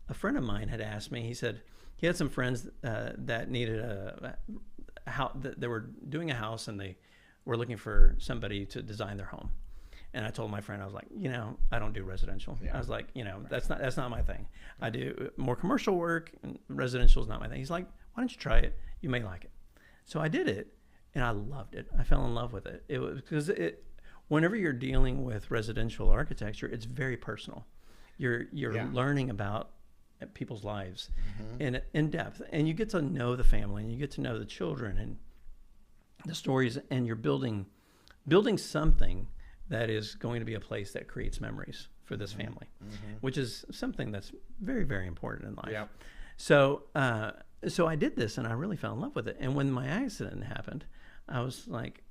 a friend of mine had asked me. He said he had some friends that needed a house. They were doing a house, and they were looking for somebody to design their home. And I told my friend, I was like, I don't do residential. I was like, that's not my thing. I do more commercial work, and residential is not my thing. He's like, why don't you try it? You may like it. So I did it, and I loved it. I fell in love with it. It was because whenever you're dealing with residential architecture, it's very personal. You're learning about people's lives in depth, and you get to know the family, and you get to know the children and the stories, and you're building something that is going to be a place that creates memories for this family, which is something that's very, very important in life. Yeah. So I did this, and I really fell in love with it. And when my accident happened, I was like,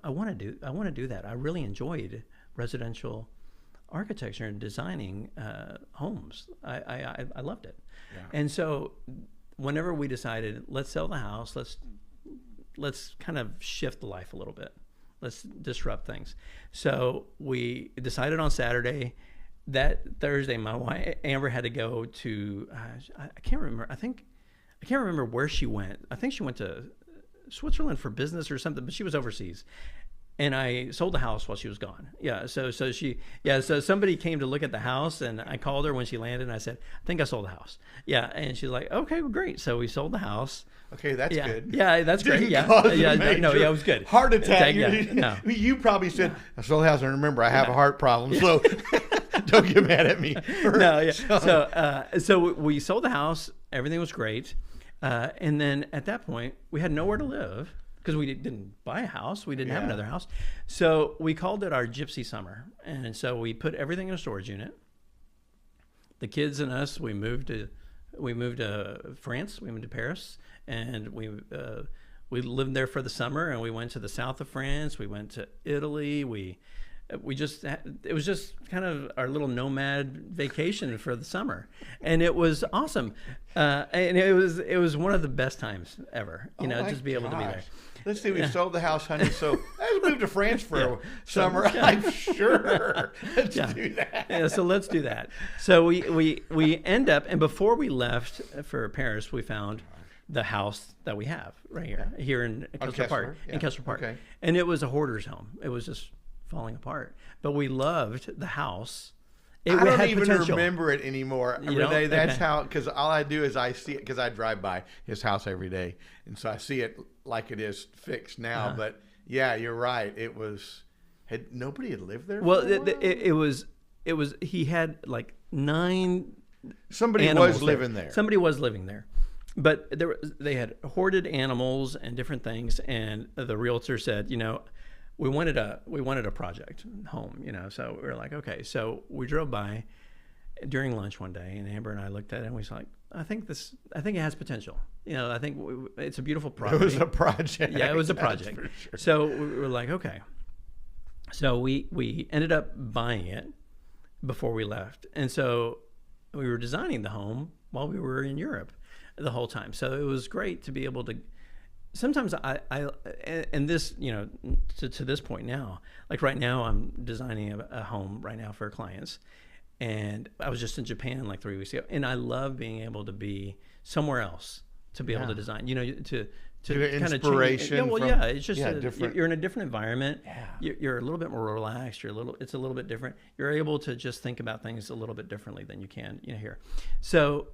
I want to do that. I really enjoyed residential architecture and designing homes. I loved it. Yeah. And so whenever we decided, let's sell the house, let's kind of shift the life a little bit. Let's disrupt things. So we decided on Saturday. That Thursday, my wife Amber had to go to I can't remember. I can't remember where she went. I think she went to Switzerland for business or something, but she was overseas. And I sold the house while she was gone. Yeah. So somebody came to look at the house, and I called her when she landed, and I said, I think I sold the house. Yeah. And she's like, okay, well, great. So we sold the house. Okay, that's good. Yeah, that's great. It was good. Heart attack. No. You probably said, I sold the house, and remember, I have a heart problem, so don't get mad at me. So we sold the house. Everything was great. And then at that point, we had nowhere to live because we didn't buy a house. We didn't have another house. So we called it our gypsy summer. And so we put everything in a storage unit. The kids and us, we moved to France. We moved to Paris. And we lived there for the summer, and we went to the south of France. We went to Italy. It was just kind of our little nomad vacation for the summer, and it was awesome. And it was one of the best times ever. Just be able to be there. Let's see, we sold the house, honey. So let's move to France for a summer. I'm sure. Let's do that. Yeah, so let's do that. So we end up, and before we left for Paris, we found the house that we have right here in Kessler Park. In Kessler Park. Okay. And it was a hoarder's home. It was just falling apart. But we loved the house. I don't even remember it anymore. Rene, that's how, because all I do is I see it, because I drive by his house every day. And so I see it like it is fixed now. But yeah, you're right. Nobody had lived there? Well, it was, he had like 9 Somebody was living there. Somebody was living there. But they had hoarded animals and different things, and the realtor said, we wanted a project home, So we were like, okay. So we drove by during lunch one day, and Amber and I looked at it, and we was like, I think it has potential. I think it's a beautiful project. It was a project. Yeah, it was a project. Sure. So we were like, okay. So we ended up buying it before we left, and so we were designing the home while we were in Europe the whole time. So it was great to be able to, sometimes and this, to this point now, like right now I'm designing a home right now for clients, and I was just in Japan like 3 weeks ago, and I love being able to be somewhere else to be able to design, to kind of change. It's just you're in a different environment. Yeah. You're a little bit more relaxed. It's a little bit different. You're able to just think about things a little bit differently than you can, here. So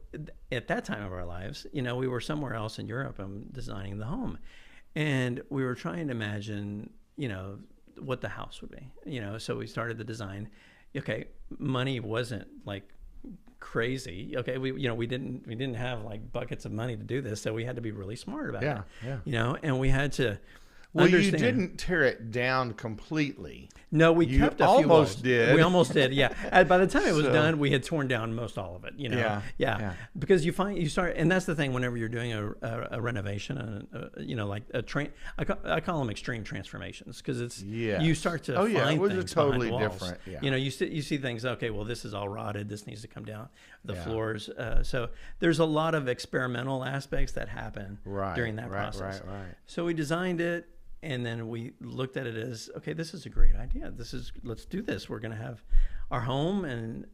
at that time of our lives, we were somewhere else in Europe and designing the home, and we were trying to imagine, what the house would be, So we started the design. Okay, money wasn't like crazy. Okay, we didn't have like buckets of money to do this, so we had to be really smart about it. Yeah. And we had to understand. You didn't tear it down completely. No, we kept a few walls. Almost did. We almost did. Yeah. By the time it was done, we had torn down most all of it. Yeah. Because you start, and that's the thing. Whenever you're doing a renovation, like a train, I call them extreme transformations, because it's you start to find things totally behind walls. Different. Yeah. You see things. Okay, well, this is all rotted. This needs to come down. The floors. So there's a lot of experimental aspects that happen during that process. Right. So we designed it. And then we looked at it as, okay, this is a great idea. Let's do this. We're going to have our home, and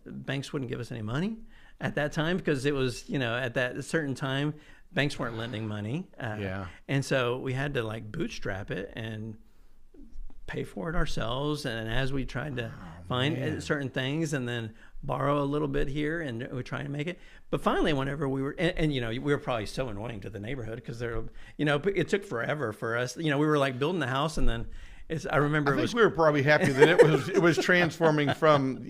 banks wouldn't give us any money. at that time, because it was, at that certain time, banks weren't lending money. And so we had to like bootstrap it and pay for it ourselves. And as we tried to find certain things and then borrow a little bit here, and we try to make it. But finally, whenever we were, and we were probably so annoying to the neighborhood because it took forever for us. We were like building the house, and then I remember I think we were probably happy that it was transforming from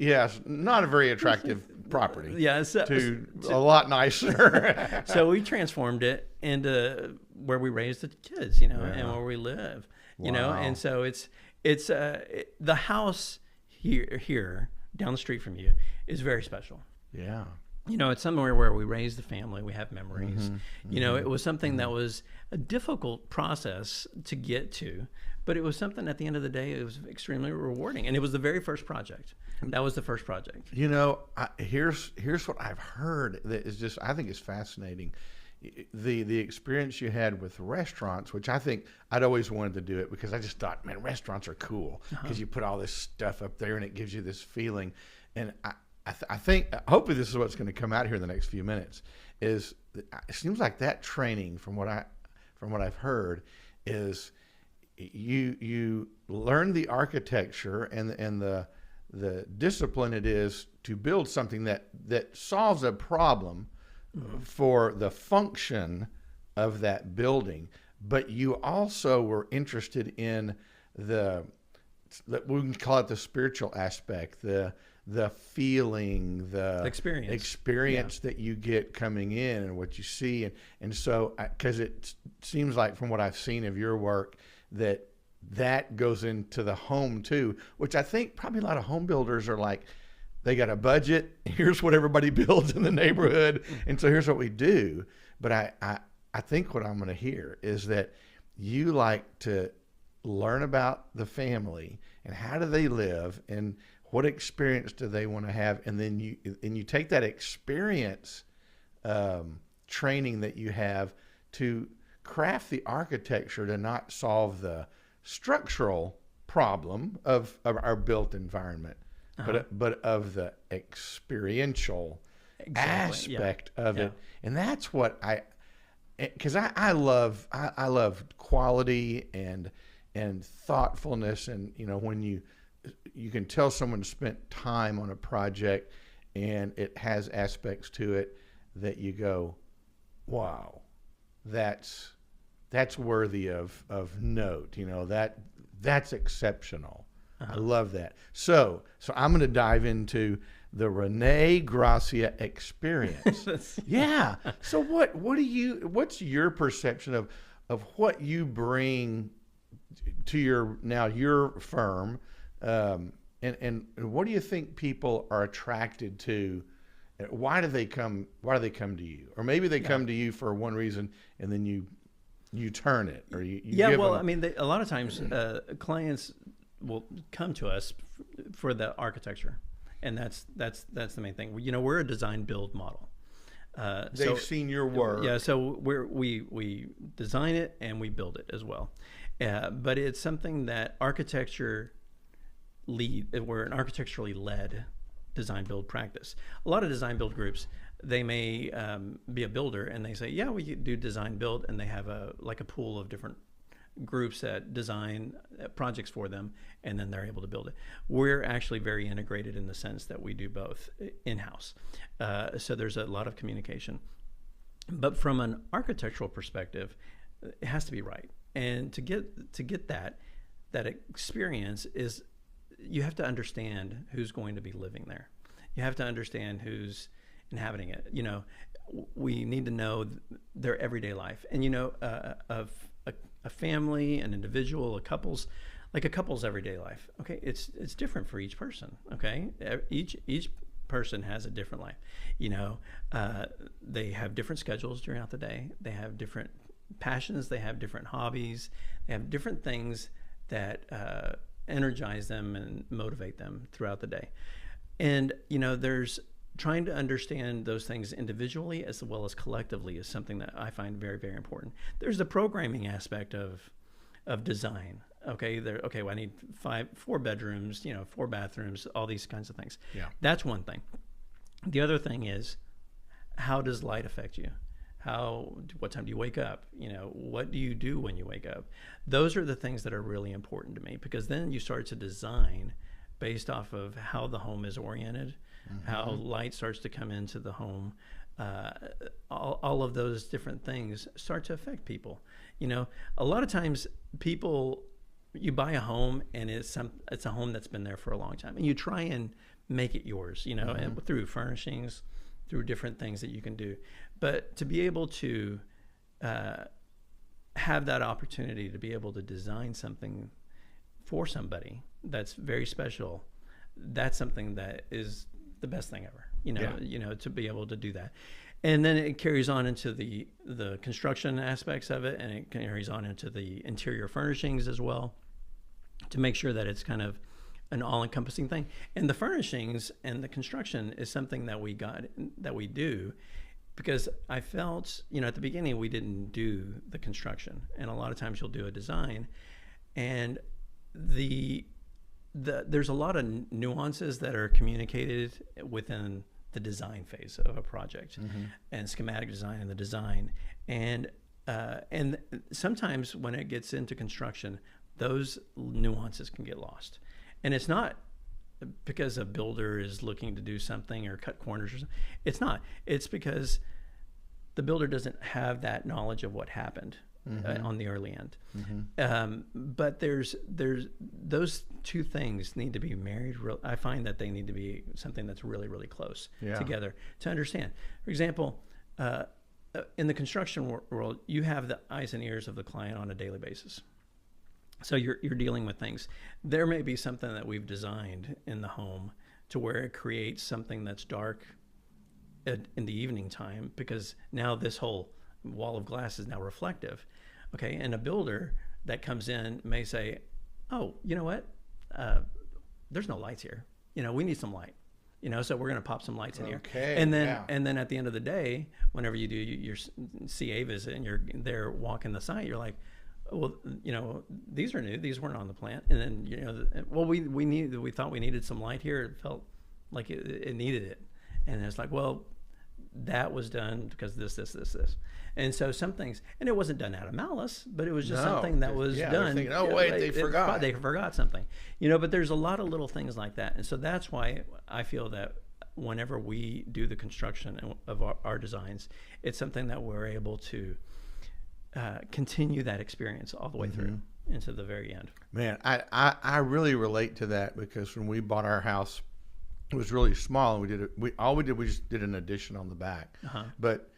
not a very attractive property to a lot nicer. So we transformed it into where we raise the kids, and where we live, and so it's the house here down the street from you is very special. Yeah. It's somewhere where we raise the family. We have memories. It was something that was a difficult process to get to, but it was something at the end of the day, it was extremely rewarding. And it was the very first project. That was the first project. Here's what I've heard that is just, I think is fascinating. The experience you had with restaurants, which I think I'd always wanted to do it because I just thought, man, restaurants are cool because you put all this stuff up there and it gives you this feeling. And I think hopefully this is what's going to come out here in the next few minutes. Is it seems like that training, from what I've heard, is you learn the architecture and the discipline it is to build something that solves a problem for the function of that building, but you also were interested in we can call it the spiritual aspect, the feeling, the experience that you get coming in and what you see. And so, because it seems like from what I've seen of your work, that goes into the home too, which I think probably a lot of home builders are like, they got a budget, here's what everybody builds in the neighborhood, and so here's what we do. But I think what I'm going to hear is that you like to learn about the family and how do they live and what experience do they want to have, and then you take that experience training that you have to craft the architecture to not solve the structural problem of our built environment, but of the experiential aspect of it. And that's what because I love quality and thoughtfulness, and when you can tell someone spent time on a project and it has aspects to it that you go, wow, that's worthy of note. That's exceptional. I love that. So I'm going to dive into the René Gracia experience. Yeah. So what's your perception of what you bring to your firm, and what do you think people are attracted to? Why do they come to you? Or maybe they come to you for one reason and then you turn it, or you give them... I mean, a lot of times clients will come to us for the architecture, and that's the main thing. We're a design build model. They've seen your work. Yeah, so we design it and we build it as well. But it's something that we're an architecturally led design build practice. A lot of design build groups, they may be a builder and they say, yeah, we do design build, and they have a pool of different groups that design projects for them, and then they're able to build it. We're actually very integrated in the sense that we do both in-house. So there's a lot of communication. But from an architectural perspective, it has to be right. And to get that experience is, you have to understand who's going to be living there. You have to understand who's inhabiting it. We need to know their everyday life. And of a family, an individual, a couple's everyday life. Okay, it's different for each person. Okay, each person has a different life. They have different schedules throughout the day. They have different passions. They have different hobbies. They have different things that energize them and motivate them throughout the day. And there's trying to understand those things individually as well as collectively is something that I find very, very important. There's the programming aspect of design. Okay, well, I need 4 bedrooms, 4 bathrooms, all these kinds of things. Yeah. That's one thing. The other thing is, how does light affect you? What time do you wake up? What do you do when you wake up? Those are the things that are really important to me, because then you start to design based off of how the home is oriented, how light starts to come into the home. All of those different things start to affect people. A lot of times you buy a home and it's a home that's been there for a long time, and you try and make it yours, and through furnishings, through different things that you can do. But to be able to have that opportunity to be able to design something for somebody that's very special, that's something that is the best thing ever, to be able to do that. And then it carries on into the construction aspects of it, and it carries on into the interior furnishings as well, to make sure that it's kind of an all-encompassing thing. And the furnishings and the construction is something that we do, because I felt, at the beginning we didn't do the construction, and a lot of times you'll do a design, and there's a lot of nuances that are communicated within the design phase of a project, and schematic design and the design, and sometimes when it gets into construction, those nuances can get lost. And it's not because a builder is looking to do something or cut corners or something. It's not. It's because the builder doesn't have that knowledge of what happened on the early end. But there's those two things need to be married. I find that they need to be something that's really, really close together to understand. For example, in the construction world, you have the eyes and ears of the client on a daily basis. So you're dealing with things. There may be something that we've designed in the home to where it creates something that's dark in the evening time, because now this whole wall of glass is now reflective. Okay, and a builder that comes in may say, oh, you know what? There's no lights here. We need some light. So we're going to pop some lights in here. And then at the end of the day, whenever you do your CA visit and you're there walking the site, you're like, well, these are new. These weren't on the plan. And then, we thought we needed some light here. It felt like it needed it. And it's like, well, that was done because this. And so some things, and it wasn't done out of malice, but it was just something that was done. Thinking, oh, wait, they forgot. They forgot something. But there's a lot of little things like that. And so that's why I feel that whenever we do the construction of our designs, it's something that we're able to continue that experience all the way through into the very end. Man, I really relate to that, because when we bought our house, it was really small, and we just did an addition on the back. But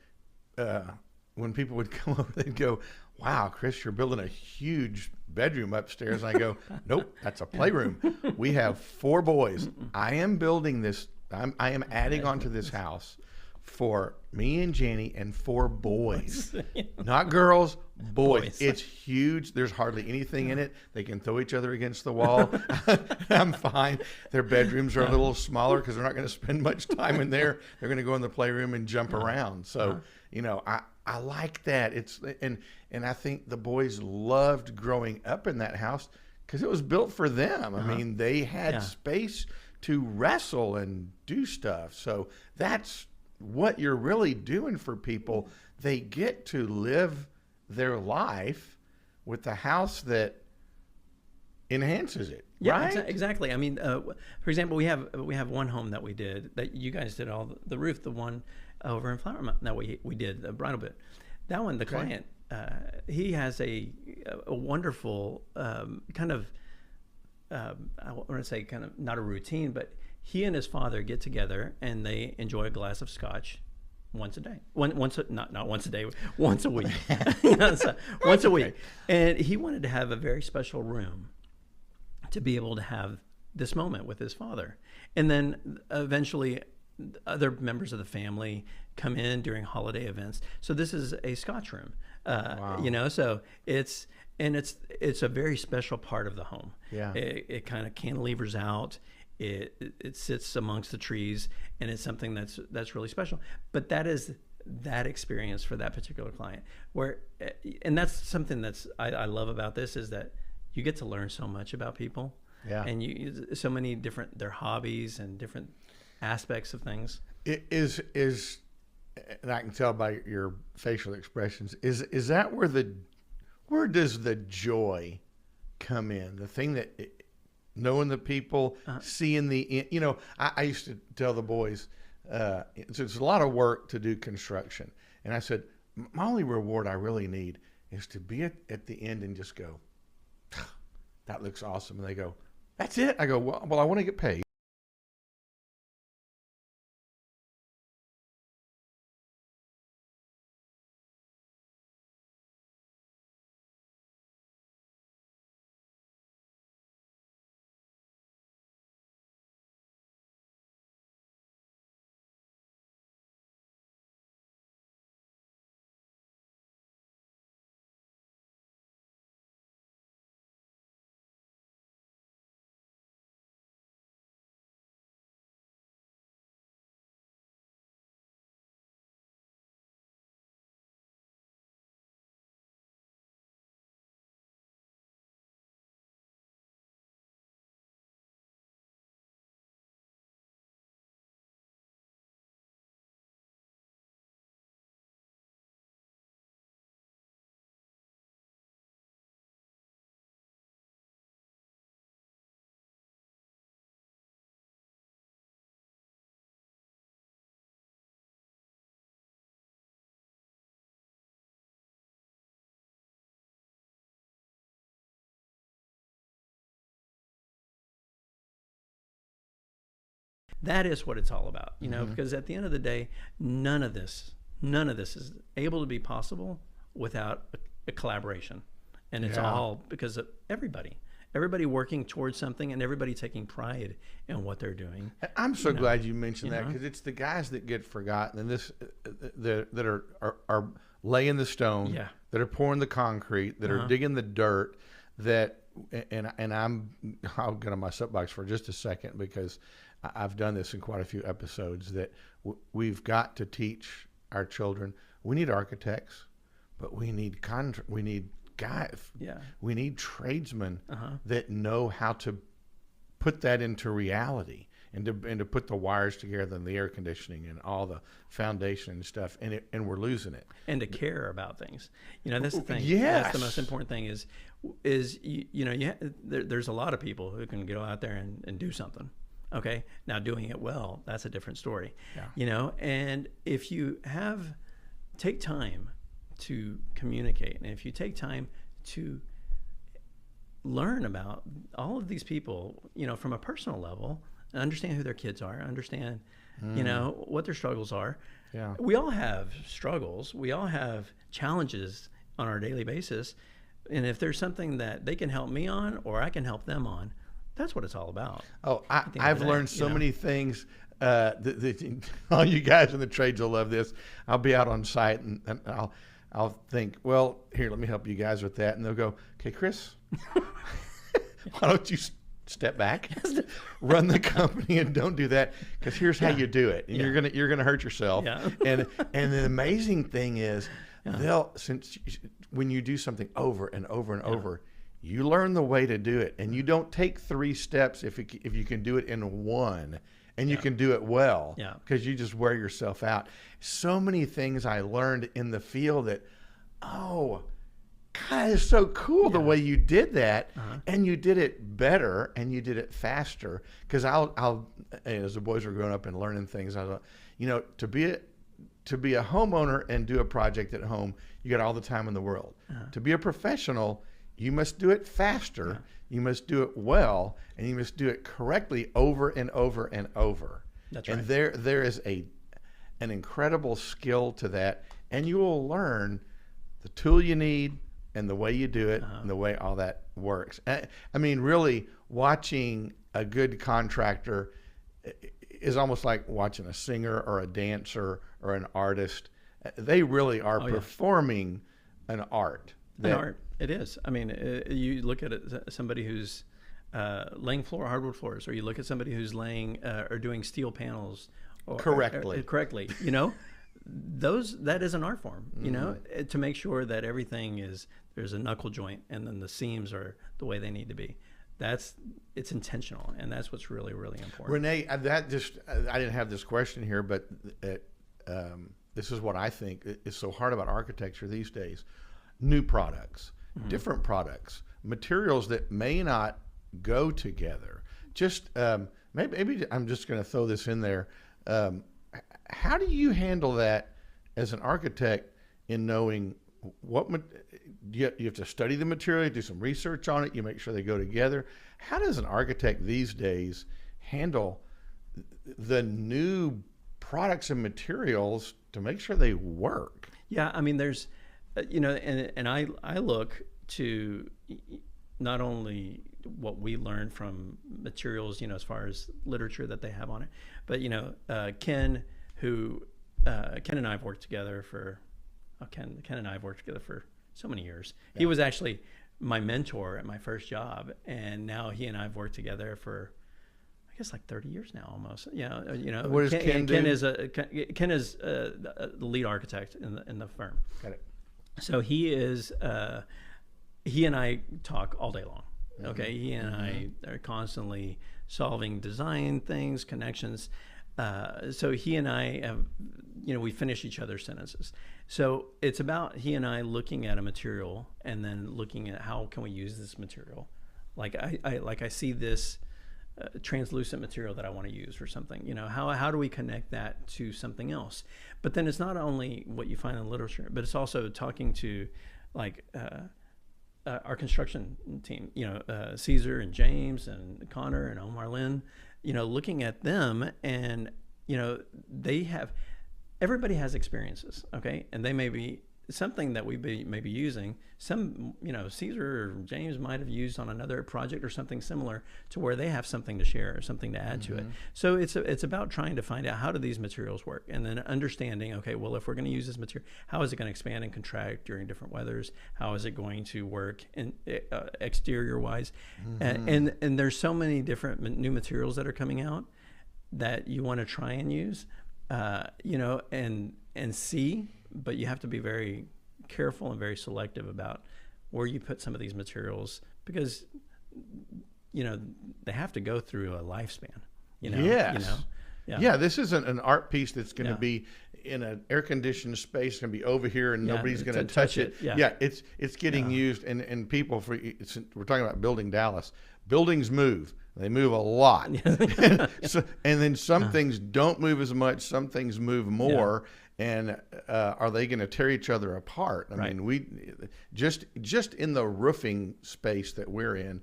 when people would come over, they'd go, wow, Chris, you're building a huge bedroom upstairs. And I go, nope, that's a playroom. We have 4 boys. I am building this. I am adding onto this house for me and Janie and 4 boys, not girls, boys. It's huge. There's hardly anything in it. They can throw each other against the wall. I'm fine. Their bedrooms are a little smaller because they're not going to spend much time in there. They're going to go in the playroom and jump around. So, I like that. And I think the boys loved growing up in that house because it was built for them. I mean, they had space to wrestle and do stuff. So that's what you're really doing for people. They get to live their life with the house that enhances it. Yeah, right? Exactly. I mean, for example, we have one home that we did, that you guys did all the roof, the one over in Flower Mountain that we did, the bridal bit. That one, the client, he has a wonderful kind of, I want to say kind of not a routine, but he and his father get together and they enjoy a glass of scotch once a day. Not once a day, once a week. Once a week. And he wanted to have a very special room to be able to have this moment with his father. And then eventually other members of the family come in during holiday events. So this is a scotch room. Wow. So it's a very special part of the home. Yeah. It kind of cantilevers out. It sits amongst the trees, and it's something that's really special. But that is that experience for that particular client. And that's something I love about this, is that you get to learn so much about people. Yeah. And so many different their hobbies and different aspects of things. Is and I can tell by your facial expressions, is that where does the joy come in? The thing that knowing the people, seeing the, I used to tell the boys, it's a lot of work to do construction. And I said, my only reward I really need is to be at the end and just go, that looks awesome. And they go, that's it? I go, well, I want to get paid. That is what it's all about, because at the end of the day, none of this is able to be possible without a collaboration. And it's all because of everybody working towards something and everybody taking pride in what they're doing. I'm so glad you mentioned that, because it's the guys that get forgotten, and that are laying the stone, that are pouring the concrete, that are digging the dirt, and I'll get on my soapbox for just a second, because I've done this in quite a few episodes, that we've got to teach our children. We need architects, but we need guys. We need tradesmen that know how to put that into reality, and to put the wires together, and the air conditioning and all the foundation and stuff, and we're losing it. And to care about things. That's the thing. Yes. That's the most important thing is there's a lot of people who can go out there and do something. Okay. Now doing it well, that's a different story. And if you take time to communicate, and if you take time to learn about all of these people, from a personal level, understand who their kids are, understand, what their struggles are. Yeah. We all have struggles. We all have challenges on our daily basis. And if there's something that they can help me on, or I can help them on, that's what it's all about. Oh, I've learned so many things. All you guys in the trades will love this. I'll be out on site, and I'll think, well, here, let me help you guys with that. And they'll go, okay, Chris, why don't you step back, run the company, and don't do that, because here's how you do it. And you're gonna hurt yourself. And the amazing thing is, when you do something over and over and over, you learn the way to do it, and you don't take 3 steps if you can do it in 1, and you can do it well, because you just wear yourself out. So many things I learned in the field that, God, it's so cool the way you did that, and you did it better, and you did it faster. Because as the boys were growing up and learning things, I thought, to be a homeowner and do a project at home, you got all the time in the world. To be a professional, you must do it faster, you must do it well, and you must do it correctly over and over and over. That's right. And there is an incredible skill to that, and you will learn the tool you need, and the way you do it, and the way all that works. I mean, really, watching a good contractor is almost like watching a singer or a dancer or an artist. They really are performing an art. An art. It is. I mean, you look at somebody who's laying hardwood floors, or you look at somebody who's laying or doing steel panels correctly. That is an art form, to make sure that there's a knuckle joint, and then the seams are the way they need to be. It's intentional, and that's what's really, really important. Rene, I didn't have this question here, but this is what I think is so hard about architecture these days. New products, different products, materials that may not go together. Just maybe I'm just going to throw this in there. How do you handle that as an architect in knowing you have to study the material, you do some research on it, you make sure they go together. How does an architect these days handle the new products and materials to make sure they work? Yeah, I mean, there's, and I look to not only what we learn from materials, as far as literature that they have on it, but Ken and I have worked together for Ken and I have worked together for so many years. Yeah. He was actually my mentor at my first job, and now he and I have worked together for, I guess, like 30 years now, almost. What does Ken do? Ken is the lead architect in the firm. Got it. So he and I talk all day long. Okay, he and I are constantly solving design things, connections. So he and I have, we finish each other's sentences. So it's about he and I looking at a material and then looking at how can we use this material. Like I see this translucent material that I want to use for something. How do we connect that to something else? But then it's not only what you find in literature, but it's also talking to our construction team, Caesar and James and Connor and Omar Lynn, looking at them, and everybody has experiences, okay, and they may be something that we may be using. Some, Caesar or James might have used on another project or something similar, to where they have something to share or something to add to it. So it's about trying to find out, how do these materials work, and then understanding, okay, well, if we're going to use this material, how is it going to expand and contract during different weathers? How is it going to work in exterior wise? And there's so many different new materials that are coming out that you want to try and use, and see. But you have to be very careful and very selective about where you put some of these materials, because they have to go through a lifespan. Yes. Yeah, this isn't an art piece that's going to be in an air-conditioned space, going to be over here and nobody's going to touch it. Yeah, it's getting used, and people, we're talking about building Dallas. Buildings move. They move a lot. And then some things don't move as much, some things move more. And are they going to tear each other apart? I mean, we just in the roofing space that we're in,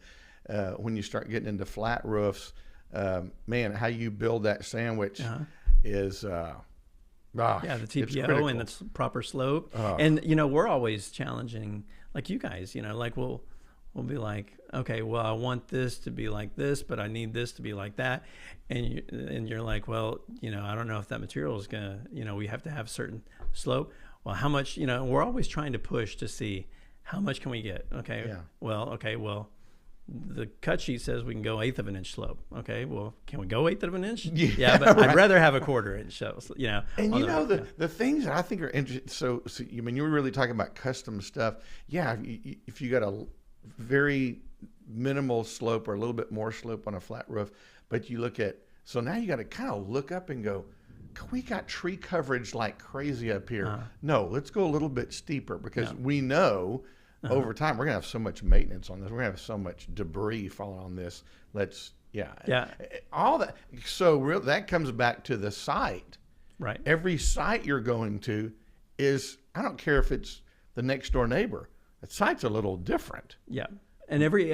when you start getting into flat roofs, man, how you build that sandwich is the TPO and the proper slope. And we're always challenging, like you guys. We'll be like, okay, well, I want this to be like this, but I need this to be like that. And you're like, well, I don't know if that material is going to, we have to have a certain slope. Well, how much, we're always trying to push to see how much can we get. Okay. Yeah. Well, the cut sheet says we can go 1/8 of an inch slope. Okay. Well, can we go 1/8 of an inch? Yeah, but I'd rather have a 1/4 inch. And the things that I think are interesting. So you were really talking about custom stuff. Yeah. If you got a very minimal slope or a little bit more slope on a flat roof, but you look at, so now you got to kind of look up and go, we got tree coverage like crazy up here. No, let's go a little bit steeper, because we know over time we're going to have so much maintenance on this. We're going to have so much debris falling on this. All that. So that comes back to the site. Right. Every site you're going to is, I don't care if it's the next door neighbor. The site's a little different. Yeah. And every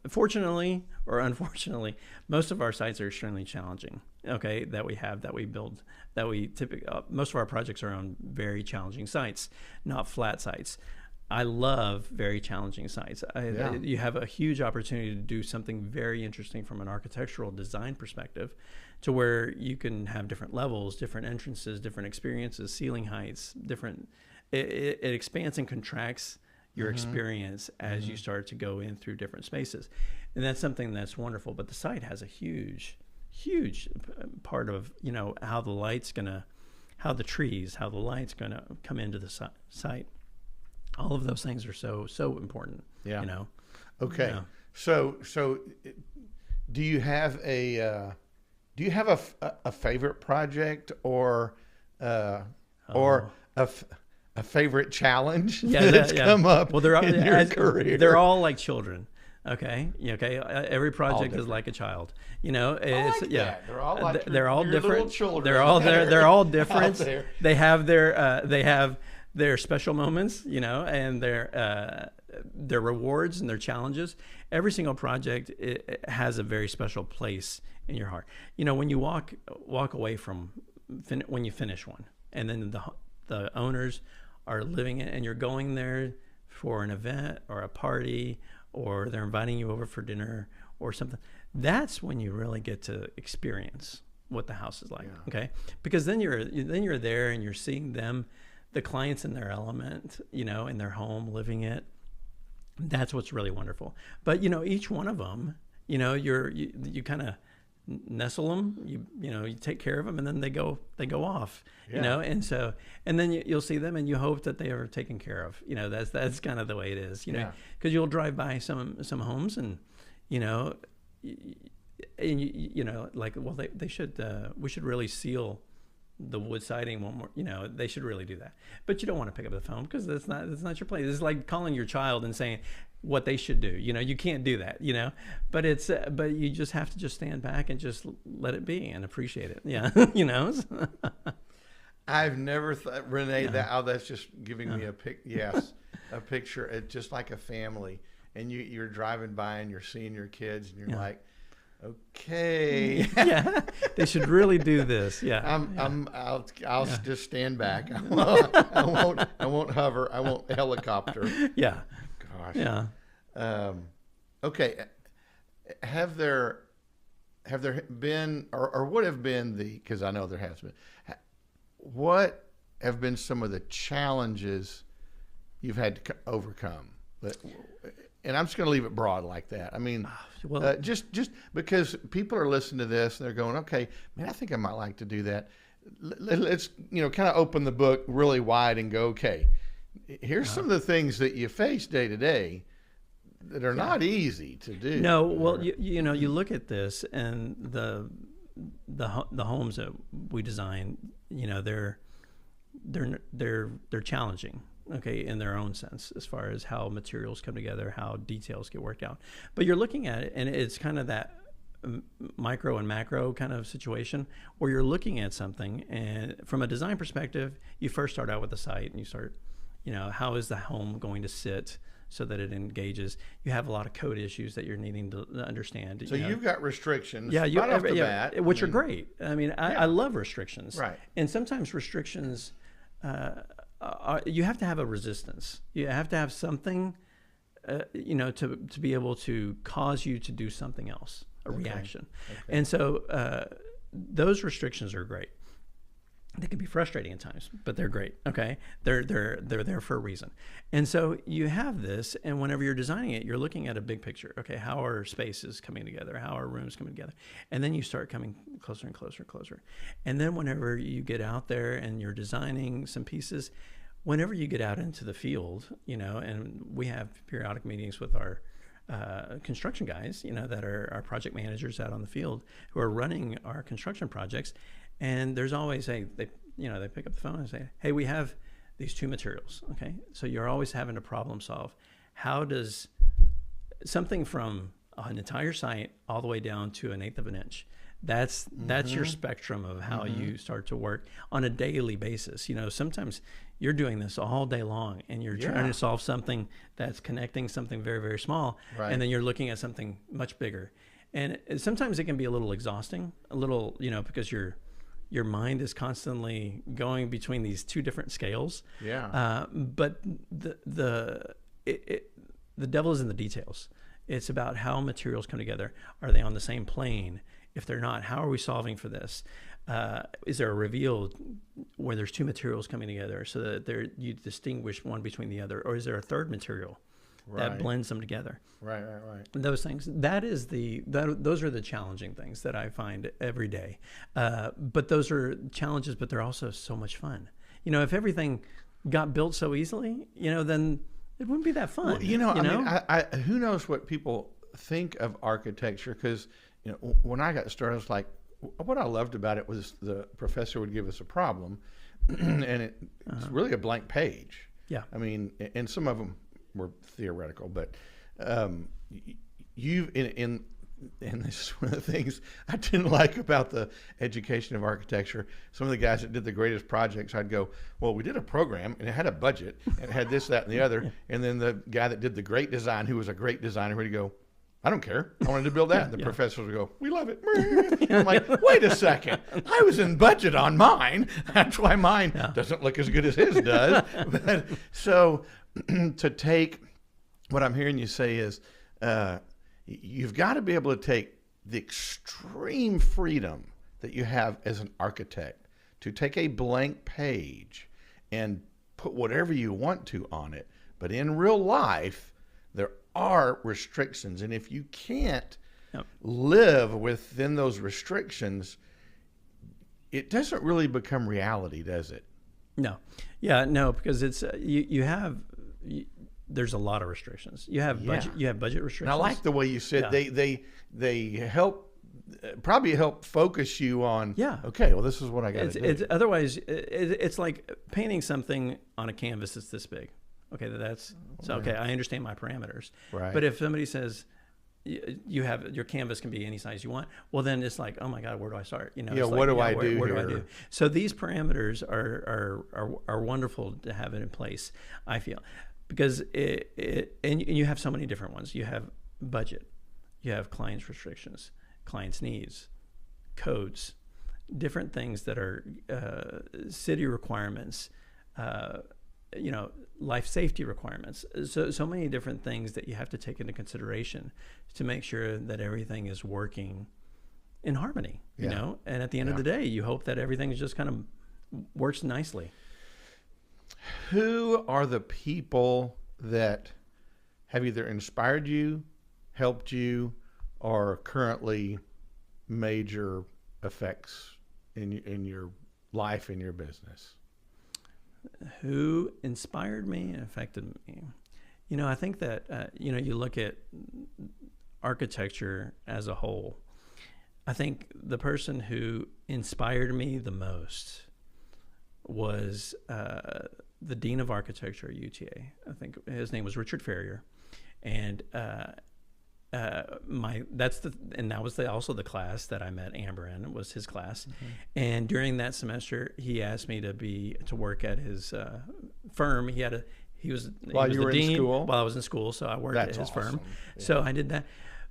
fortunately or unfortunately, most of our sites are extremely challenging. Okay, that we build, most of our projects are on very challenging sites, not flat sites. I love very challenging sites. You have a huge opportunity to do something very interesting from an architectural design perspective, to where you can have different levels, different entrances, different experiences, ceiling heights, different. It expands and contracts your experience as you start to go in through different spaces. And that's something that's wonderful. But the site has a huge part of, how the light's how the trees, how the light's gonna come into the site. All of those things are so important. Yeah. Okay. Yeah. So do you have a favorite project, or or a favorite challenge that's come up in your career? They're all like children. Okay. Every project is like a child. It's that. They're all like they're all different. Children. They're all different. They have their special moments, and their rewards and their challenges. Every single project it has a very special place in your heart. When you walk away from when you finish one, and then the owners are living it, and you're going there for an event or a party, or they're inviting you over for dinner or something. That's when you really get to experience what the house is like. Yeah. Okay, because then you're there and you're seeing them, the clients in their element, in their home, living it. That's what's really wonderful. But each one of them, you kind of nestle them, you take care of them, and then they go off, and then you'll see them and you hope that they are taken care of. That's kind of the way it is, because you'll drive by some homes and they should we should really seal the wood siding one more, they should really do that. But you don't want to pick up the phone because that's not your place. It's like calling your child and saying what they should do. You can't do that, but but you just have to just stand back and just let it be and appreciate it. Yeah. I've never thought, Rene, that's just giving me a picture. It's just like a family, and you're driving by and you're seeing your kids and you're like, okay. Yeah, they should really do this. Yeah, I'll just stand back. I won't hover. I won't helicopter. Yeah. Gosh. Yeah. Okay. Have there been, or what have been because I know there has been, what have been some of the challenges you've had to overcome? And I'm just going to leave it broad like that. I mean, just because people are listening to this and they're going, okay, man, I think I might like to do that. Let's, kind of open the book really wide and go, okay, here's some of the things that you face day to day that are not easy to do. No, well, you look at this and the homes that we design, they're challenging. Okay, in their own sense, as far as how materials come together, how details get worked out. But you're looking at it, and it's kind of that micro and macro kind of situation where you're looking at something, and from a design perspective, you first start out with the site, and you start, how is the home going to sit so that it engages? You have a lot of code issues that you're needing to understand. So you've got restrictions, right off the bat, which are great. I mean, I love restrictions, right? And sometimes restrictions. You have to have a resistance. You have to have something, to be able to cause you to do something else, a reaction. Okay. And so those restrictions are great. They can be frustrating at times, but they're great. Okay, they're there for a reason. And so you have this, and whenever you're designing it, you're looking at a big picture. Okay, how are spaces coming together? How are rooms coming together? And then you start coming closer and closer and closer. And then whenever you get out there and you're designing some pieces, whenever you get out into the field, and we have periodic meetings with our construction guys, that are our project managers out on the field who are running our construction projects. And there's always they pick up the phone and say, hey, we have these two materials. Okay, so you're always having to problem solve. How does something from an entire site all the way down to 1/8 of an inch? That's your spectrum of how you start to work on a daily basis. Sometimes you're doing this all day long, and you're trying to solve something that's connecting something very, very small, right. And then you're looking at something much bigger. And sometimes it can be a little exhausting, because your mind is constantly going between these two different scales. Yeah. But the devil is in the details. It's about how materials come together. Are they on the same plane? If they're not, how are we solving for this? Is there a reveal where there's two materials coming together so that you distinguish one between the other? Or is there a third material that blends them together? Right. Those things. Those are the challenging things that I find every day. But those are challenges, but they're also so much fun. If everything got built so easily, then it wouldn't be that fun. Well, I who knows what people think of architecture? Because when I got started, I was like, what I loved about it was the professor would give us a problem, and it's really a blank page. Yeah. I mean, and some of them were theoretical, but and this is one of the things I didn't like about the education of architecture. Some of the guys that did the greatest projects, I'd go, well, we did a program and it had a budget and it had this, that, and the other. Yeah. And then the guy that did the great design, who was a great designer, would go, I don't care. I wanted to build that. And the professors would go, we love it. I'm like, wait a second. I was in budget on mine. That's why mine doesn't look as good as his does. But so to take what I'm hearing you say is, you've got to be able to take the extreme freedom that you have as an architect to take a blank page and put whatever you want to on it. But in real life, there are restrictions. And if you can't live within those restrictions, it doesn't really become reality, does it? No. Yeah, no, because it's there's a lot of restrictions. You have budget. You have budget restrictions. And I like the way you said they help probably help focus you on. Yeah. Okay. Well, this is what I got to do. Otherwise, it's like painting something on a canvas that's this big. Okay, okay. I understand my parameters. Right. But if somebody says you have your canvas can be any size you want, well, then it's like, oh my God, where do I start? Yeah. What do I do? Where do I do? So these parameters are wonderful to have it in place, I feel. Because and you have so many different ones. You have budget, you have client's restrictions, client's needs, codes, different things that are city requirements, life safety requirements. So many different things that you have to take into consideration to make sure that everything is working in harmony. You know, and at the end of the day, you hope that everything just kind of works nicely. Who are the people that have either inspired you, helped you, or currently major effects in your life, in your business? Who inspired me and affected me? I think that, you look at architecture as a whole. I think the person who inspired me the most was the Dean of Architecture at UTA. I think his name was Richard Ferrier, and that was also the class that I met Amber in. Was his class, and during that semester, he asked me to work at his firm. He was the dean school? While I was in school, so I worked at his firm. Yeah. So I did that,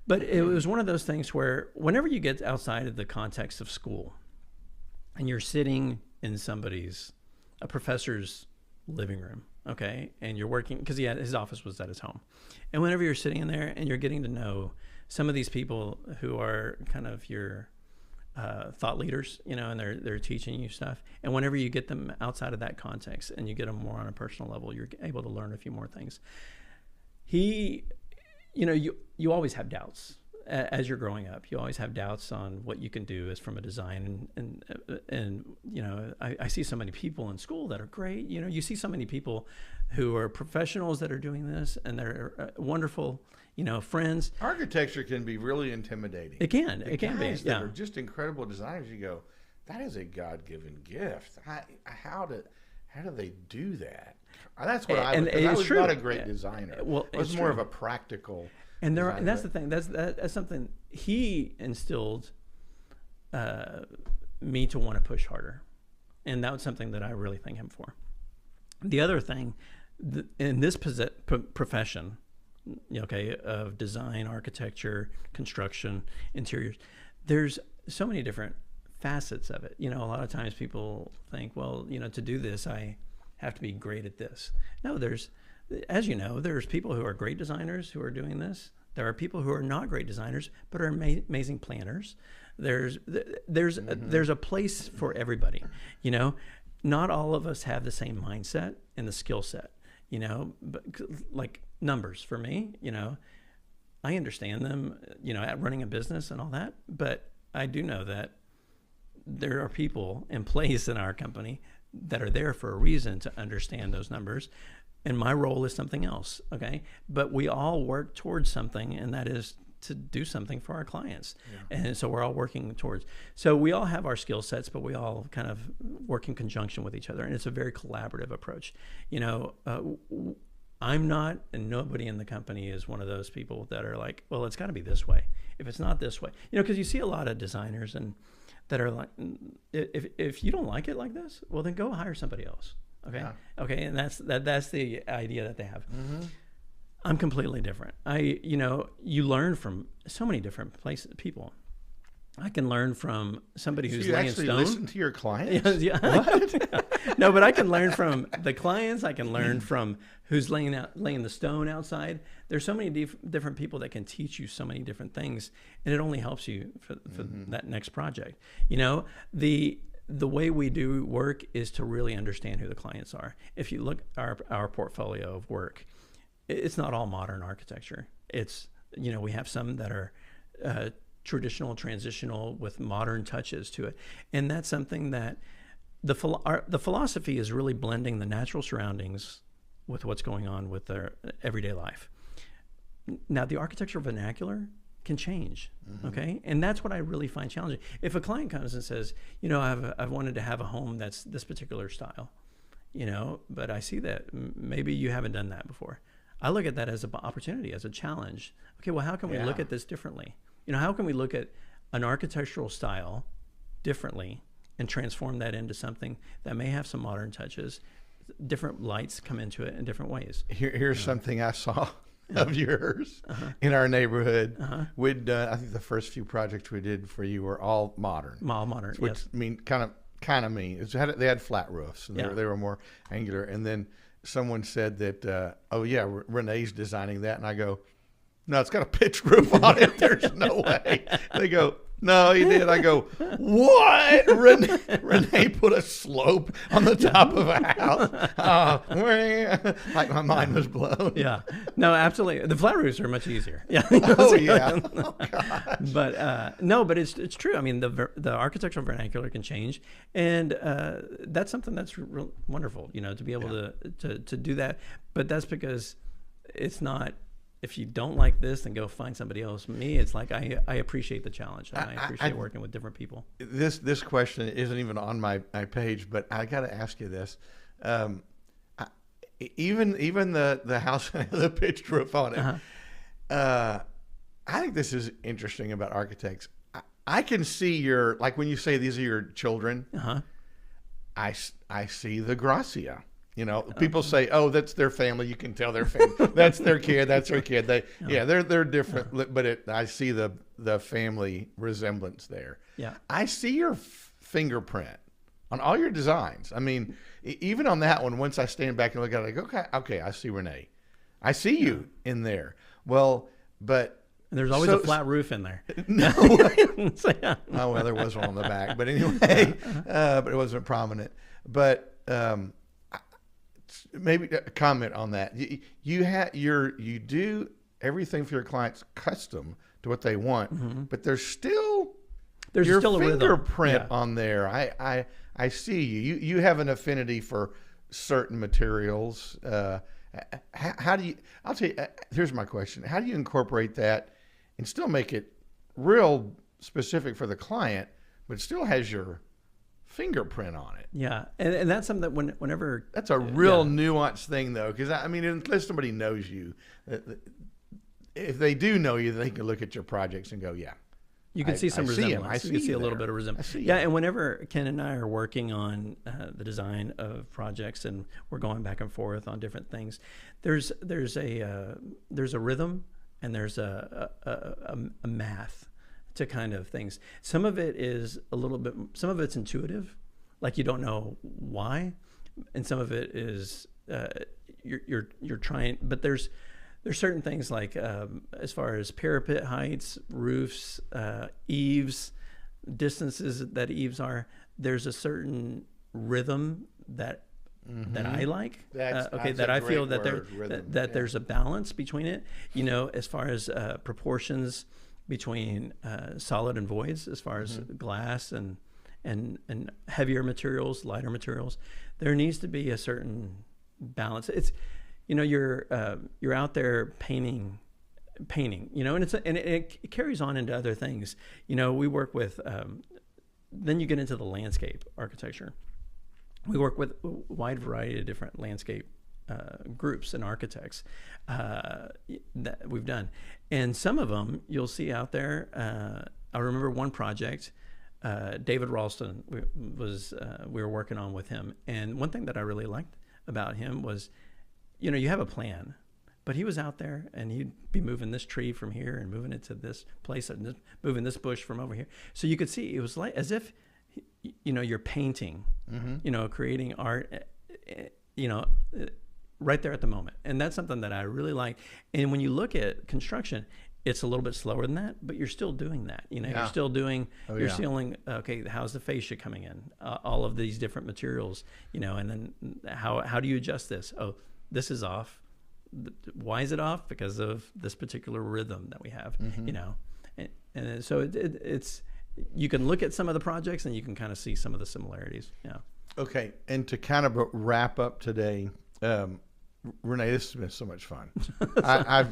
but it was one of those things where whenever you get outside of the context of school, and you're sitting in a professor's living room, okay, and you're working, because his office was at his home, and whenever you're sitting in there and you're getting to know some of these people who are kind of your thought leaders, and they're teaching you stuff, and whenever you get them outside of that context and you get them more on a personal level, you're able to learn a few more things. You always have doubts as you're growing up. You always have doubts on what you can do as from a design, and I see so many people in school that are great. You see so many people who are professionals that are doing this, and they're wonderful, friends. Architecture can be really intimidating. It can be. That are just incredible designers. You go, that is a God-given gift. How do they do that? That's what I was not a great designer. Well, I was more of a practical. And that's the thing. That's something he instilled me to want to push harder, and that was something that I really thank him for. The other thing, in this profession, of design, architecture, construction, interiors, there's so many different facets of it. A lot of times people think, well, to do this, I have to be great at this. No, there's people who are great designers who are doing this. There are people who are not great designers, but are amazing planners. There's a place for everybody. Not all of us have the same mindset and the skill set. But like numbers for me, I understand them. At running a business and all that, but I do know that there are people in place in our company that are there for a reason to understand those numbers. And my role is something else, okay? But we all work towards something, and that is to do something for our clients. And so we're all working towards, so we all have our skill sets, but we all kind of work in conjunction with each other. And it's a very collaborative approach. I'm not, and nobody in the company is one of those people that are like, well, it's got to be this way. If it's not this way, because you see a lot of designers and that are like, if you don't like it like this, well, then go hire somebody else. Okay. Yeah. Okay. And that's the idea that they have. Mm-hmm. I'm completely different. You learn from so many different people. I can learn from somebody who's laying stone. You actually listen to your clients? Yeah. What? No, but I can learn from the clients. I can learn from who's laying the stone outside. There's so many different people that can teach you so many different things, and it only helps you for that next project. The way we do work is to really understand who the clients are. If you look at our portfolio of work, it's not all modern architecture. It's, we have some that are traditional, transitional with modern touches to it. And that's something that the philosophy is really blending the natural surroundings with what's going on with their everyday life. Now, the architectural vernacular can change, okay? And that's what I really find challenging. If a client comes and says, I've wanted to have a home that's this particular style, but I see that maybe you haven't done that before. I look at that as an opportunity, as a challenge. Okay, well, how can we look at this differently? How can we look at an architectural style differently and transform that into something that may have some modern touches, different lights come into it in different ways? Here's something I saw of yours in our neighborhood. We'd done, I think the first few projects we did for you were all modern. All modern, which yes. Kind of mean. They had flat roofs, and they were more angular. And then someone said that, Rene's designing that. And I go, no, it's got a pitched roof on it. There's no way. They go, no, he did. I go, what? Rene put a slope on the top of a house. Like my mind was blown. Yeah. No, absolutely. The flat roofs are much easier. Yeah. Oh, yeah. Oh, gosh. But it's true. I mean, the architectural vernacular can change. And that's something that's real wonderful, to be able to do that. But that's because it's not, if you don't like this, then go find somebody else. Me, it's like I appreciate the challenge. And I appreciate working with different people. This question isn't even on my page, but I got to ask you this. Even the house that has a pitched roof on it, I think this is interesting about architects. I can see like when you say these are your children, I see the Gracia. People say, "Oh, that's their family." You can tell their family. That's their kid. That's their kid. They're different, but I see the family resemblance there. Yeah, I see your fingerprint on all your designs. I mean, even on that one, once I stand back and look at it, I go, okay, I see Rene. I see you in there. Well, but there's always a flat roof in there. No. Oh, well, there was one on the back, but anyway, but it wasn't prominent. But maybe a comment on that. You do everything for your clients custom to what they want, but there's still a fingerprint on there. I see you. You have an affinity for certain materials. How do you? I'll tell you. Here's my question: how do you incorporate that and still make it real specific for the client, but it still has your fingerprint on it? Yeah, and that's something that whenever that's a real nuanced thing, though, because I mean, unless somebody knows you, if they do know you, they can look at your projects and go, yeah. You can see some resemblance. You can see a little bit of resemblance. Yeah, and whenever Ken and I are working on the design of projects and we're going back and forth on different things, there's a rhythm and there's a math to kind of things. Some of it is some of it's intuitive, like you don't know why, and some of it is you're trying, but there's certain things like as far as parapet heights, roofs, eaves, distances that eaves are, there's a certain rhythm that I like. That I feel that there's a balance between it, as far as proportions between solid and voids, as far as glass and heavier materials, lighter materials. There needs to be a certain balance. It's you're out there painting painting, and it carries on into other things. We work with, then you get into the landscape architecture. We work with a wide variety of different landscape groups and architects that we've done. And some of them you'll see out there. I remember one project, David Ralston we were working on with him. And one thing that I really liked about him was, you have a plan, but he was out there and he'd be moving this tree from here and moving it to this place and moving this bush from over here. So you could see it was like as if, you're painting, creating art, right there at the moment. And that's something that I really like. And when you look at construction, it's a little bit slower than that, but you're still doing that. You're still doing, still, okay, how's the fascia coming in? All of these different materials, and then how do you adjust this? Oh, this is off. Why is it off? Because of this particular rhythm that we have, and so it's, you can look at some of the projects and you can kind of see some of the similarities. Yeah. Okay. And to kind of wrap up today, Rene, this has been so much fun. I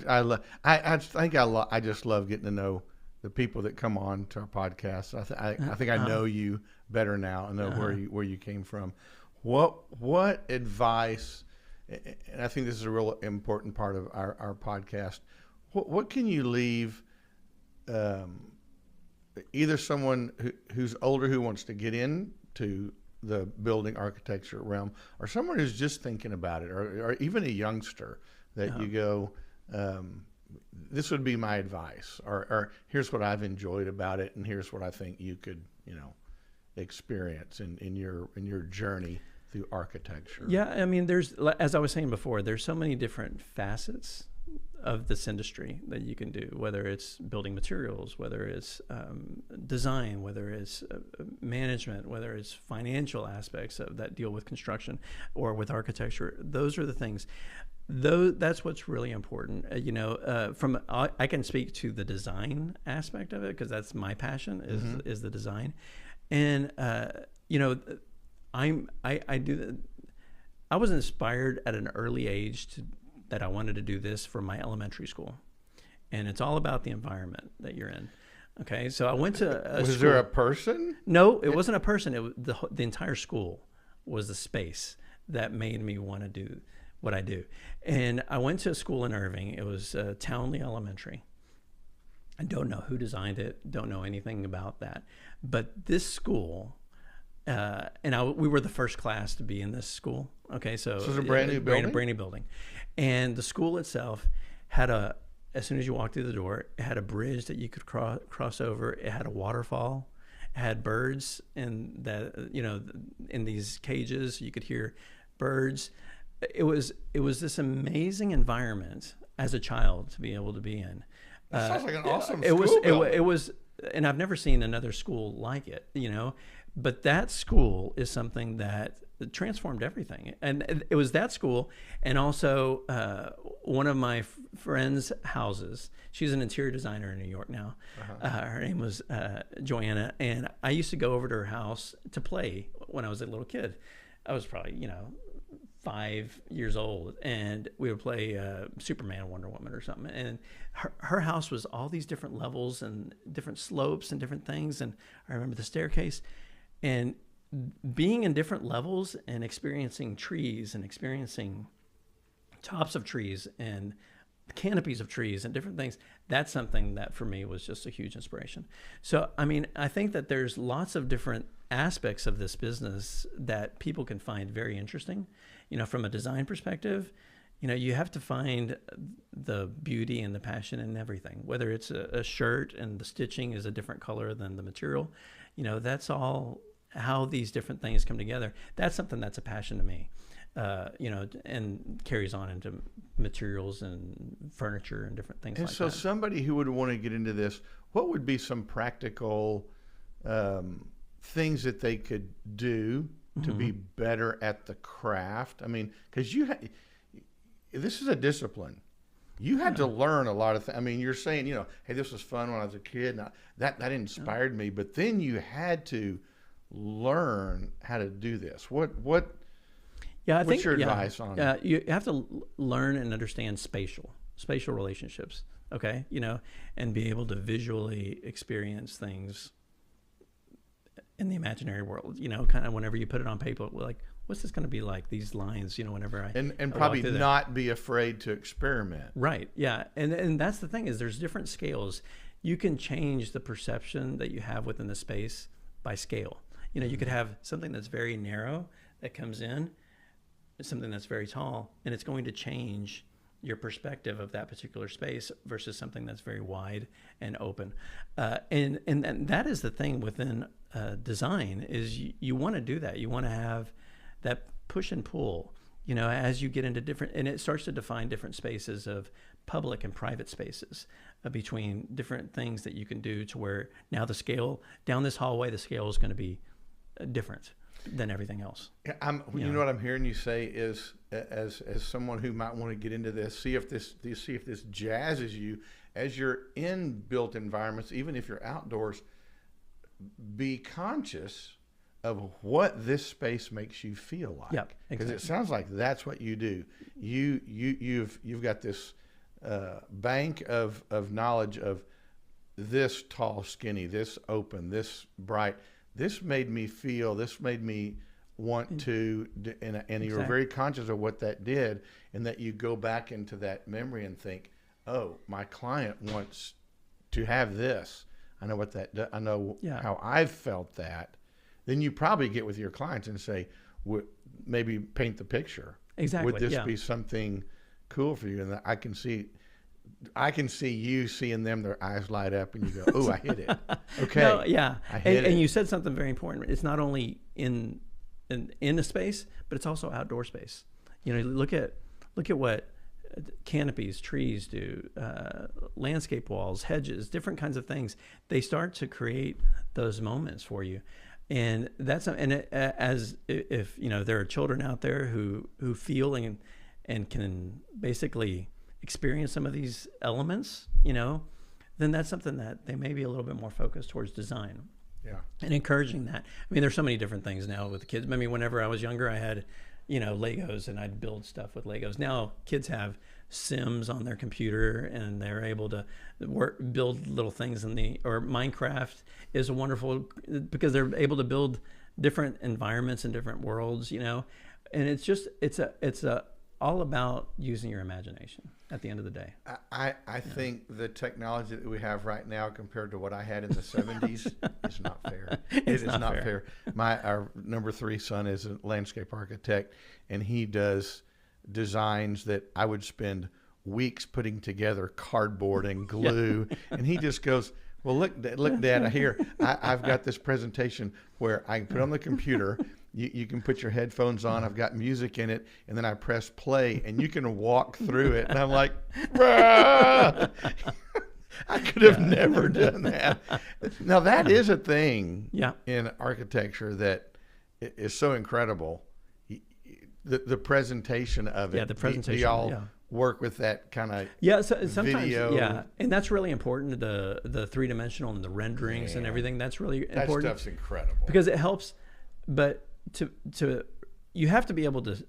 just love getting to know the people that come on to our podcast. I think I know you better now. I know where you came from. What advice? And I think this is a real important part of our podcast. What can you leave either someone who's older who wants to get into the building architecture realm, or someone who's just thinking about it, or even a youngster that you go, this would be my advice, or here's what I've enjoyed about it, and here's what I think you could, experience in your journey through architecture. Yeah, I mean, there's, as I was saying before, there's so many different facets of this industry that you can do, whether it's building materials, whether it's design, whether it's management, whether it's financial aspects of that deal with construction or with architecture. Those are the things. That's what's really important. I can speak to the design aspect of it because that's my passion is the design, and I do that. I was inspired at an early age that I wanted to do this from my elementary school, and it's all about the environment that you're in. Okay, so I went to a Was school. there a person? No, it wasn't a person. It was the entire school was the space that made me want to do what I do. And I went to a school in Irving. It was Townley Elementary. I don't know who designed it. Don't know anything about that. But this school, we were the first class to be in this school. Okay, so it's a brand new building. Brand new building, and the school itself had as soon as you walked through the door, it had a bridge that you could cross over. It had a waterfall. It had birds in in these cages. You could hear birds. It was this amazing environment as a child to be able to be in. That sounds like an awesome school. It was, and I've never seen another school like it. But that school is something that transformed everything. And it was that school, and also one of my friend's houses. She's an interior designer in New York now. Her name was Joanna, and I used to go over to her house to play when I was a little kid. I was probably, 5 years old, and we would play Superman, Wonder Woman or something. And her house was all these different levels and different slopes and different things. And I remember the staircase. And being in different levels and experiencing trees and experiencing tops of trees and canopies of trees and different things, that's something that for me was just a huge inspiration. So, I mean, I think that there's lots of different aspects of this business that people can find very interesting. From a design perspective, you have to find the beauty and the passion in everything, whether it's a shirt and the stitching is a different color than the material. That's all how these different things come together. That's something that's a passion to me, and carries on into materials and furniture and different things like that. And so somebody who would want to get into this, what would be some practical things that they could do to be better at the craft? I mean, because this is a discipline. You had to learn a lot of things. I mean, you're saying, hey, this was fun when I was a kid. And that inspired me. But then you had to learn how to do this. What's your advice on it? You have to learn and understand spatial relationships. okay, and be able to visually experience things in the imaginary world, kind of whenever you put it on paper, like, what's this going to be like, these lines, whenever and probably not be afraid to experiment. Right. Yeah. And that's the thing, is there's different scales. You can change the perception that you have within the space by scale. You could have something that's very narrow that comes in, something that's very tall, and it's going to change your perspective of that particular space versus something that's very wide and open. And that is the thing within design, is you want to do that. You want to have that push and pull, as you get into different, and it starts to define different spaces of public and private spaces between different things that you can do, to where now the scale down this hallway, the scale is going to be different than everything else. You know what I'm hearing you say is, as someone who might want to get into this, see if this jazzes you as you're in built environments, even if you're outdoors. Be conscious of what this space makes you feel like. Yep, because exactly. It sounds like that's what you do. You've got this bank of knowledge of this tall, skinny, this open, this bright. This made me feel. This made me want to, and exactly. You were very conscious of what that did, and that you go back into that memory and think, oh, my client wants to have this. I know what that. I know how I've felt that. Then you probably get with your clients and say, maybe paint the picture. Exactly. Would this be something cool for you? And I can see you seeing them, their eyes light up, and you go, oh, I hit it. Okay. No, yeah. I hit it. And you said something very important. It's not only in a space, but it's also outdoor space. Look at what canopies, trees do, landscape walls, hedges, different kinds of things. They start to create those moments for you. And that's, as if, there are children out there who feel and can basically experience some of these elements, then that's something that they may be a little bit more focused towards design. Yeah. And encouraging that. I mean, there's so many different things now with the kids. I mean, whenever I was younger, I had, Legos, and I'd build stuff with Legos. Now kids have Sims on their computer, and they're able to build little things or Minecraft is a wonderful, because they're able to build different environments and different worlds, and it's all about using your imagination at the end of the day. I think the technology that we have right now compared to what I had in the 70s is not fair. It is not fair. Our number 3 son is a landscape architect, and he does designs that I would spend weeks putting together, cardboard and glue. And he just goes, well, look, Dad, I've got this presentation where I can put on the computer. You can put your headphones on. I've got music in it, and then I press play, and you can walk through it. And I'm like, I could have never done that. Now, that is a thing in architecture that is so incredible. The presentation of it. Yeah, the presentation. Do y'all work with that kind of sometimes, video? And that's really important, the 3-dimensional and the renderings and everything. That's really important. That stuff's incredible. Because it helps, but you have to be able to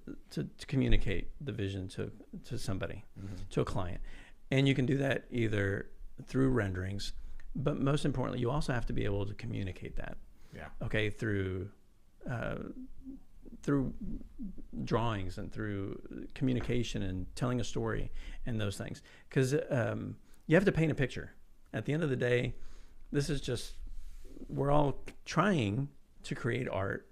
communicate the vision to somebody, to a client. And you can do that either through renderings, but most importantly, you also have to be able to communicate that. Yeah. Okay, through drawings and through communication and telling a story and those things. Because you have to paint a picture. At the end of the day, this is just, we're all trying to create art,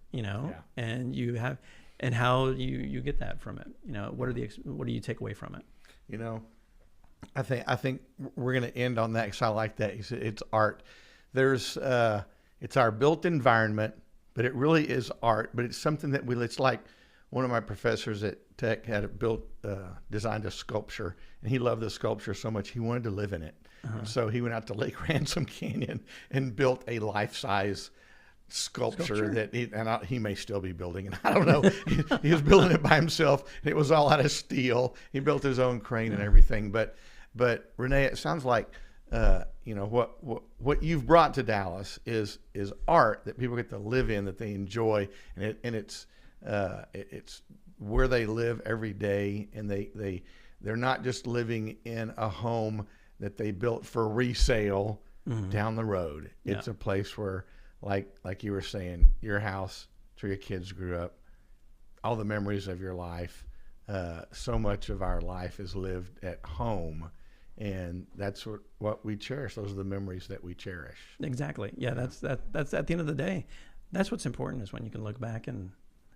and you have, and how you get that from it. What do you take away from it? I think we're going to end on that, because I like that. It's art. It's our built environment, but it really is art. But it's something that it's like one of my professors at Tech had designed a sculpture, and he loved the sculpture so much he wanted to live in it. So he went out to Lake Ransom Canyon and built a life-size sculpture that he may still be building, and I don't know. he was building it by himself, and it was all out of steel. He built his own crane and everything. But Rene, it sounds like what you've brought to Dallas is art that people get to live in, that they enjoy, and it's where they live every day, and they're not just living in a home that they built for resale Mm-hmm. down the road. Yeah. It's a place where, like you were saying, your house, it's where your kids grew up, all the memories of your life. So much of our life is lived at home, and that's what we cherish. Those are the memories that we cherish. Exactly. Yeah, that's at the end of the day. That's what's important, is when you can look back and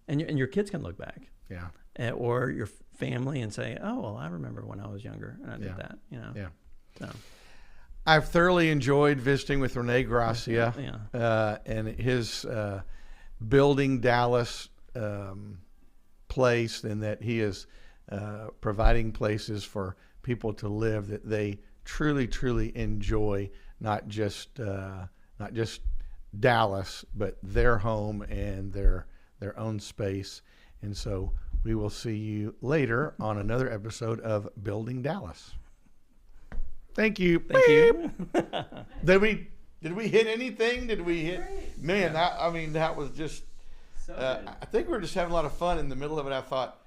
your kids can look back. Yeah. Or your family and say, oh, well, I remember when I was younger and I did that, Yeah. So. I've thoroughly enjoyed visiting with René Gracia and his Building Dallas place, and that he is providing places for people to live that they truly, truly enjoy, not just Dallas, but their home and their own space. And so we will see you later on another episode of Building Dallas. Thank you. Thank you. Did we hit anything? Did we hit? Man, that was just. So I think we were just having a lot of fun. In the middle of it, I thought,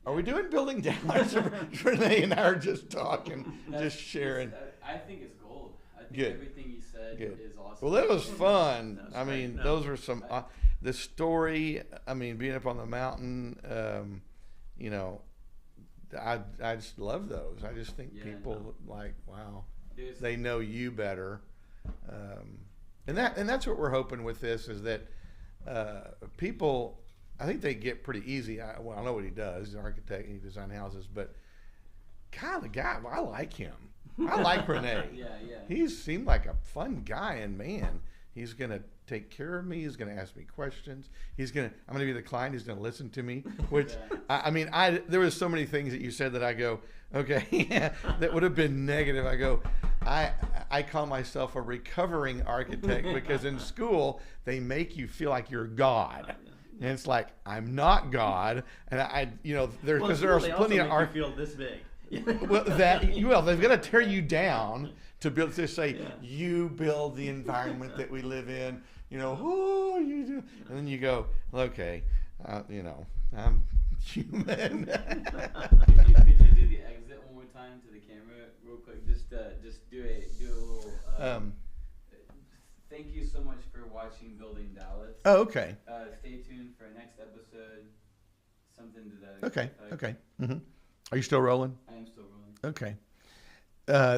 are we doing Building Dallas? Renee and I are just talking, just sharing. I think it's gold. I think Good. Everything you said is awesome. Well, it was fun. That was great. Those were some. The story. Being up on the mountain. I just love those. I just think people wow, they know you better, and that's what we're hoping with this, is that people. I think they get pretty easy. I know what he does. He's an architect and he designs houses, but God, the guy, I like him. I like Rene. Yeah. He seemed like a fun guy, and man, he's gonna take care of me. He's gonna ask me questions. I'm gonna be the client. He's gonna listen to me. Which there was so many things that you said that I go, okay, that would have been negative. I go, I call myself a recovering architect because in school they make you feel like you're God. And it's like, I'm not God, and there's plenty of art. Feel this big. They've got to tear you down to build. To say you build the environment that we live in. Who you do, and then you go, okay, I'm human. Could you do the exit one more time to the camera, real quick? Just do a little. Thank you so much for watching Building Dallas. Oh, okay. Stay tuned for our next episode. Something to that. Okay. Mm-hmm. Are you still rolling? I am still rolling. Okay.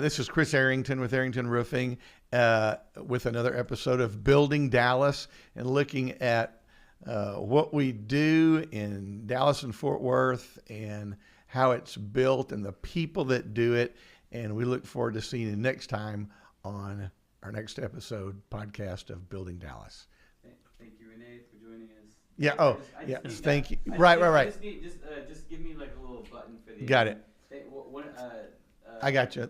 This is Chris Arrington with Arrington Roofing with another episode of Building Dallas, and looking at what we do in Dallas and Fort Worth and how it's built and the people that do it. And we look forward to seeing you next time on our next podcast of Building Dallas. Thank you, Rene, for joining us. Yeah. Thank you. Right. Just give me like a little button for the. Got it. I got you.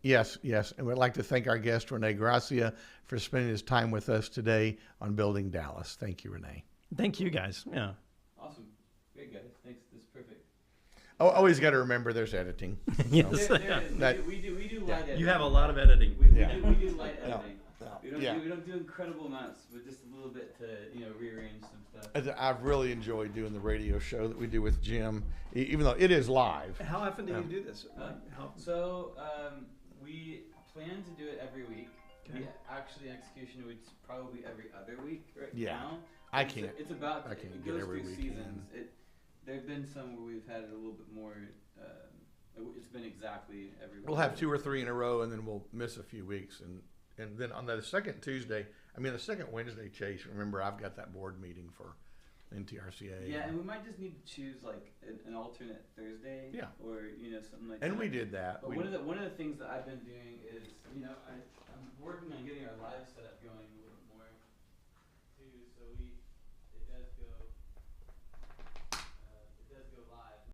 Yeah. Yes. And we'd like to thank our guest, René Gracia, for spending his time with us today on Building Dallas. Thank you, René. Thank you, guys. Yeah. Awesome. Great, guys. Thanks. This is perfect. Oh, always got to remember there's editing. Yes. We do light editing. You have a lot of editing. We do light editing. We don't do incredible amounts, but just a little bit to rearrange some stuff. I've really enjoyed doing the radio show that we do with Jim, even though it is live. How often do you do this? We plan to do it every week. Okay. Actually, execution would probably every other week now. I can't. It's about. I can't it get goes every through weekend. seasons. There have been some where we've had it a little bit more. It's been exactly every week. We'll have 2 or 3 in a row, and then we'll miss a few weeks, and then on the second Wednesday, Chase. Remember, I've got that board meeting for NTRCA. Yeah, and we might just need to choose like an alternate Thursday. Yeah. Or something like and that. And we did that. But one of the things that I've been doing is I'm working on getting our live setup going a little